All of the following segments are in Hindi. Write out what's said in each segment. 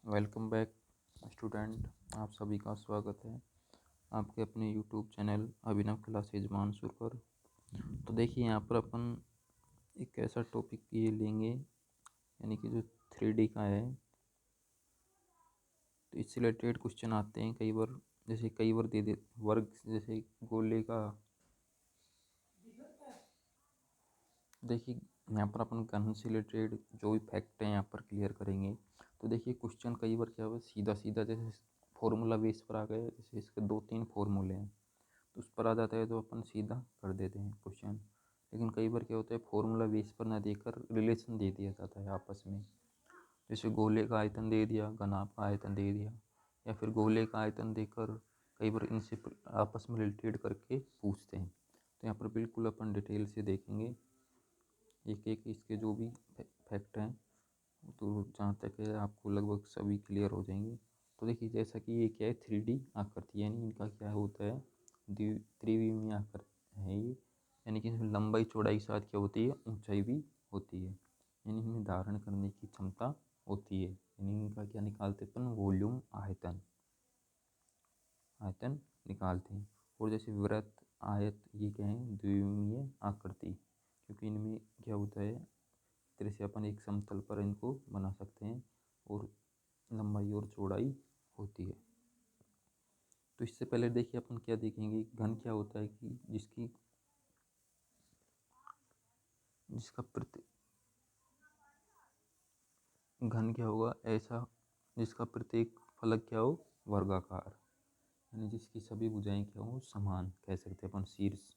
Welcome back student. आप सभी का स्वागत है आपके अपने यूट्यूब चैनल अभिनव क्लासेज मानसूर पर। तो देखिए यहाँ पर अपन एक ऐसा टॉपिक ये लेंगे यानी कि जो 3D का है। तो इससे रिलेटेड क्वेश्चन आते हैं कई बार, जैसे कई बार दे वर्ग जैसे गोले का। देखिए यहाँ पर अपन घन से रिलेटेड जो भी फैक्ट हैं यहाँ पर क्लियर करेंगे। तो देखिए क्वेश्चन कई बार क्या हुआ, सीधा सीधा जैसे फॉर्मूला बेस पर आ गए, जैसे इसके 2-3 फॉर्मूले हैं तो उस पर आ जाता है तो अपन सीधा कर देते हैं क्वेश्चन। लेकिन कई बार क्या होता है, फॉर्मूला बेस पर ना देकर रिलेशन दे दिया जाता है आपस में। जैसे गोले का आयतन दे दिया, घनाभ का आयतन दे दिया, या फिर गोले का आयतन देकर कई बार इनसे आपस में रिलेटेड करके पूछते हैं। तो यहाँ पर बिल्कुल अपन डिटेल से देखेंगे एक एक इसके जो भी फैक्ट हैं, तो जहाँ तक है आपको लगभग सभी क्लियर हो जाएंगे। तो देखिए जैसा कि ये क्या है, 3D आकृति, यानी इनका क्या होता है, त्रिविमीय आकृति है ये। यानी कि इसमें लंबाई चौड़ाई के साथ क्या होती है, ऊंचाई भी होती है। यानी इनमें धारण करने की क्षमता होती है। यानी इनका क्या निकालते हैं अपन, वॉल्यूम, आयतन आयतन निकालते हैं। और जैसे वृत्त, आयत, ये क्या है, द्विविमीय आकृति, क्योंकि इनमें क्या होता है, तरह से अपन एक समतल पर इनको बना सकते हैं और लंबाई और चौड़ाई होती है। तो इससे पहले देखिए अपन क्या देखेंगे, घन क्या होता है कि जिसका प्रति घन क्या होगा, ऐसा जिसका प्रत्येक फलक क्या हो, वर्गाकार, यानी जिसकी सभी भुजाएं क्या हो, समान कह सकते हैं अपन, शीर्ष,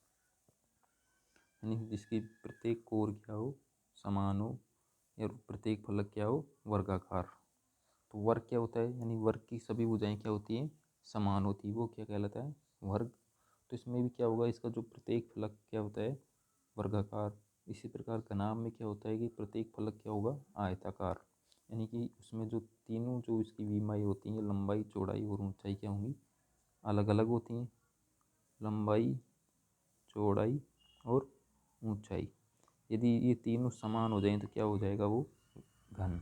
यानी जिसकी प्रत्येक कोर क्या हो, समान हो, या प्रत्येक फलक क्या हो, वर्गाकार। तो वर्ग क्या होता है, यानी वर्ग की सभी भुजाएं क्या होती हैं, समान होती है, वो क्या कहलाता है, वर्ग। तो इसमें भी क्या होगा, इसका जो प्रत्येक फलक क्या होता है, वर्गाकार। इसी प्रकार घनाभ में क्या होता है कि प्रत्येक फलक क्या होगा, आयताकार। यानी कि उसमें जो तीनों जो इसकी विमाएँ होती हैं, लंबाई, चौड़ाई और ऊंचाई क्या होंगी, अलग अलग होती हैं। लंबाई, चौड़ाई और ऊंचाई, यदि ये तीनों समान हो जाएं तो क्या हो जाएगा, वो घन।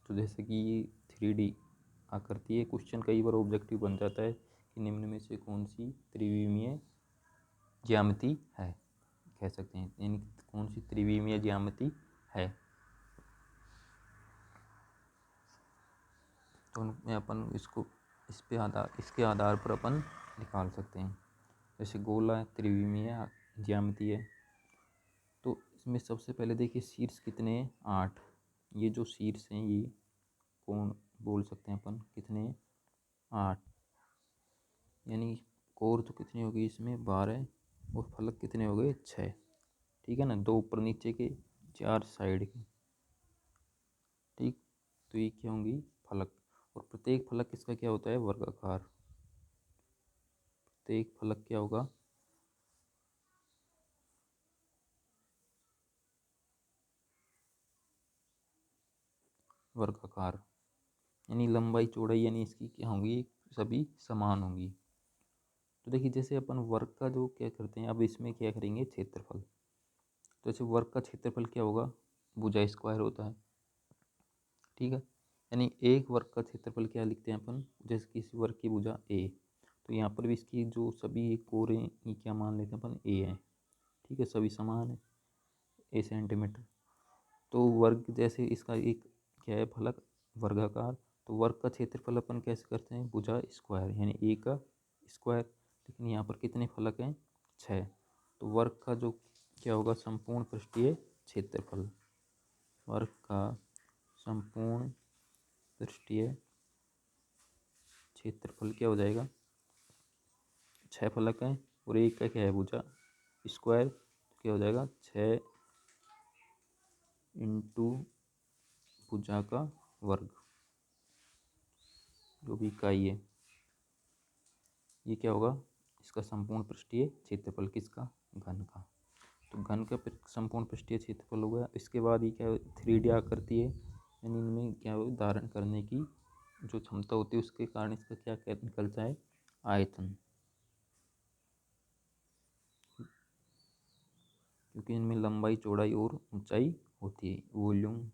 तो जैसे कि ये 3D आकृति है, क्वेश्चन कई बार ऑब्जेक्टिव बन जाता है कि निम्न में से कौन सी त्रिविमीय ज्यामिति है, कह सकते हैं, यानी कौन सी त्रिविमीय ज्यामिति है। तो उनमें अपन इसको इसके आधार पर अपन निकाल सकते हैं। जैसे गोला त्रिविमीय ज्यामिति है, तो इसमें सबसे पहले देखिए शीर्ष कितने हैं, 8। ये जो शीर्ष हैं ये कौन बोल सकते हैं अपन, कितने हैं, 8। यानी कोर तो कितनी होगी इसमें, 12, और फलक कितने हो गए, 6। ठीक है ना, 2 ऊपर नीचे के, 4 साइड के। ठीक, तो ये क्या होंगी, फलक। और प्रत्येक फलक इसका क्या होता है, वर्गाकार। प्रत्येक फलक क्या होगा, वर्गाकार। यानी लंबाई, चौड़ाई यानी इसकी क्या होंगी, सभी समान होंगी। तो देखिए जैसे अपन वर्ग का जो क्या करते हैं, अब इसमें क्या करेंगे, क्षेत्रफल। तो जैसे वर्ग का क्षेत्रफल क्या होगा, भुजा स्क्वायर होता है। ठीक है, यानी एक वर्ग का क्षेत्रफल क्या लिखते हैं अपन, जैसे कि इस वर्ग की भुजा ए, तो यहाँ पर भी इसकी जो सभी कोर हैं ये क्या मान लेते हैं अपन, ए है। ठीक है, सभी समान है, ए सेंटीमीटर। तो वर्ग जैसे इसका एक क्या है, फलक वर्गाकार, तो वर्ग का क्षेत्रफल अपन कैसे करते हैं, भुजा स्क्वायर, यानी ए का स्क्वायर। लेकिन यहाँ पर कितने फलक हैं, 6। तो वर्ग का जो क्या होगा, संपूर्ण पृष्ठीय क्षेत्रफल, वर्ग का संपूर्ण पृष्ठीय क्षेत्रफल क्या हो जाएगा, 6 फलक हैं और एक का क्या है, भुजा स्क्वायर, तो क्या हो जाएगा, 6 इंटू भुजा का वर्ग, जो भी इकाई है, ये क्या होगा, इसका संपूर्ण पृष्ठीय क्षेत्रफल, किसका, घन का। तो घन का संपूर्ण पृष्ठीय क्षेत्रफल हो गया। इसके बाद ये क्या 3D आकृति है, यानी इनमें क्या हो, धारण करने की जो क्षमता होती है उसके कारण इसका क्या क्या निकलता है, आयतन, क्योंकि इनमें लंबाई, चौड़ाई और ऊंचाई होती है, वॉल्यूम।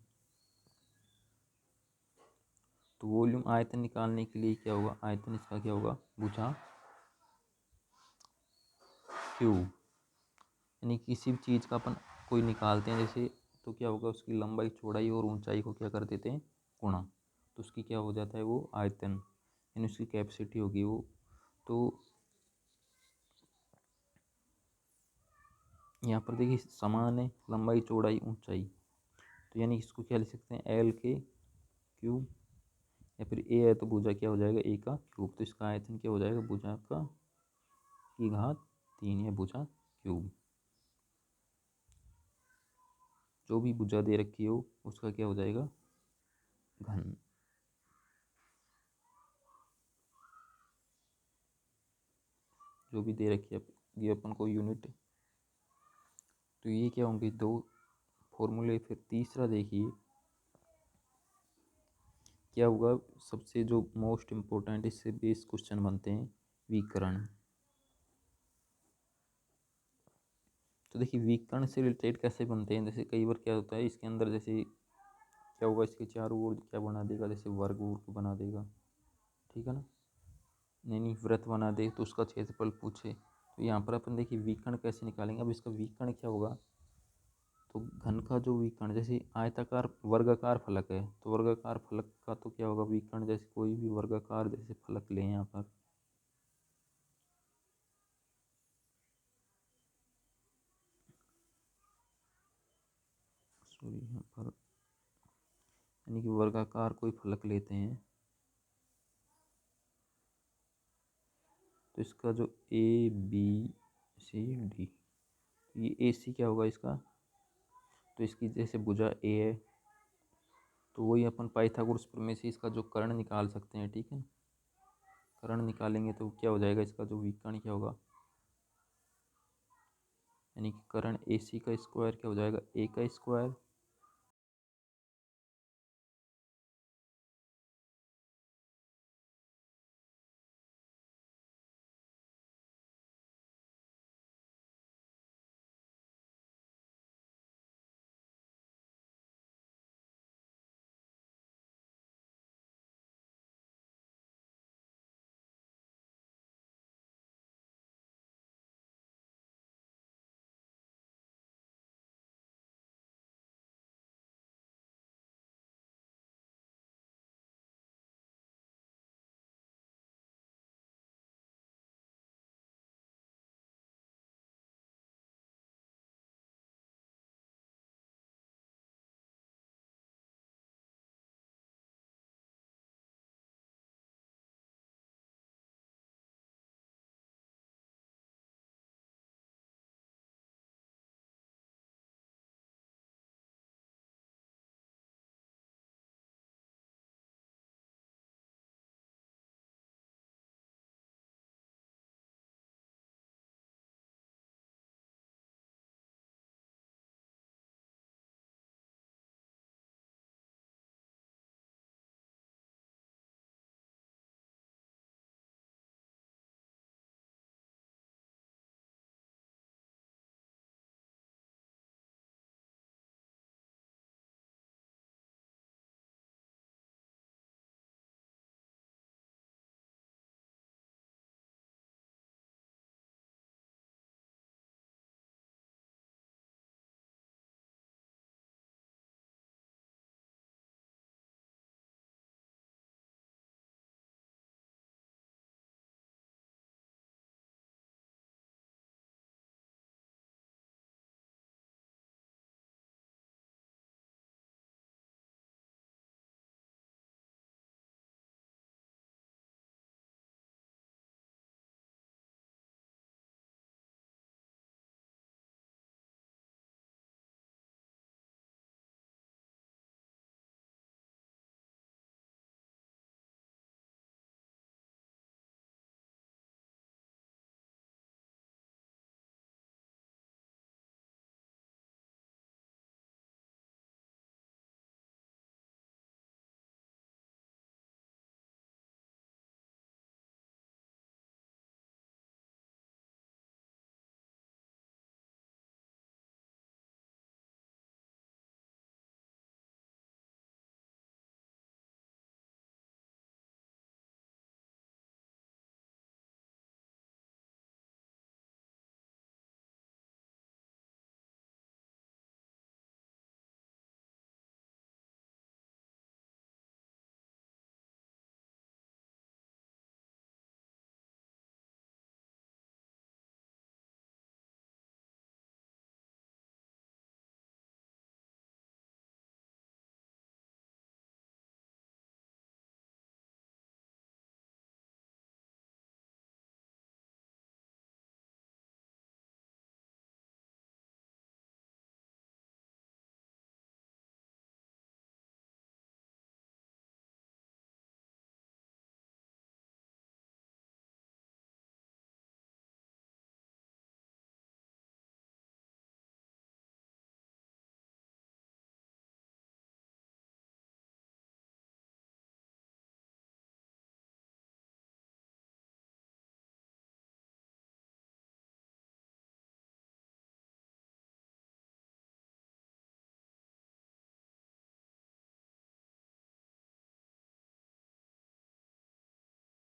तो वॉल्यूम आयतन निकालने के लिए क्या होगा, आयतन इसका क्या होगा, भुजा क्यू। यानी किसी भी चीज़ का अपन कोई निकालते हैं जैसे, तो क्या होगा, उसकी लंबाई चौड़ाई और ऊंचाई को क्या कर देते हैं, गुणा, तो उसकी क्या हो जाता है, वो आयतन, यानी उसकी कैपेसिटी होगी वो। तो यहाँ पर देखिए समान है लंबाई चौड़ाई ऊंचाई, तो यानी इसको क्या लिख सकते हैं, एल के क्यूब, या फिर ए है तो भुजा क्या हो जाएगा, ए का क्यूब, तो इसका आयतन क्या हो जाएगा, भुजा का की घात 3 या भुजा क्यूब। जो भी भुजा दे रखी हो उसका क्या हो जाएगा, घन। जो भी दे रखी है ये अपन को यूनिट, तो ये क्या होंगे, दो फॉर्मूले। फिर तीसरा देखिए क्या होगा, सबसे जो मोस्ट इम्पोर्टेंट इससे बेस क्वेश्चन बनते हैं, विकर्ण। तो देखिए विकर्ण से रिलेटेड कैसे बनते हैं, जैसे कई बार क्या होता है इसके अंदर, जैसे क्या होगा, इसके चारों ओर क्या बना देगा, जैसे वर्ग बना देगा, ठीक है ना, नहीं व्रत बना दे तो उसका क्षेत्रफल पूछे, तो यहाँ पर अपन देखिए विकर्ण कैसे निकालेंगे। अब इसका विकर्ण क्या होगा, तो घन का जो विकर्ण, जैसे आयताकार वर्गाकार फलक है तो वर्गाकार फलक का तो क्या होगा विकर्ण, जैसे कोई भी वर्गाकार जैसे फलक लें यहाँ पर, सॉरी यहाँ पर, यानी कि वर्गाकार कोई फलक लेते हैं, तो इसका जो ए बी सी डी, ये ए सी क्या होगा इसका, तो इसकी जैसे भुजा ए है तो वही अपन पाइथागोरस प्रमेय से इसका जो कर्ण निकाल सकते हैं, ठीक है। कर्ण निकालेंगे तो क्या हो जाएगा, इसका जो विकर्ण क्या होगा, यानी कि कर्ण ए सी का स्क्वायर क्या हो जाएगा, ए का स्क्वायर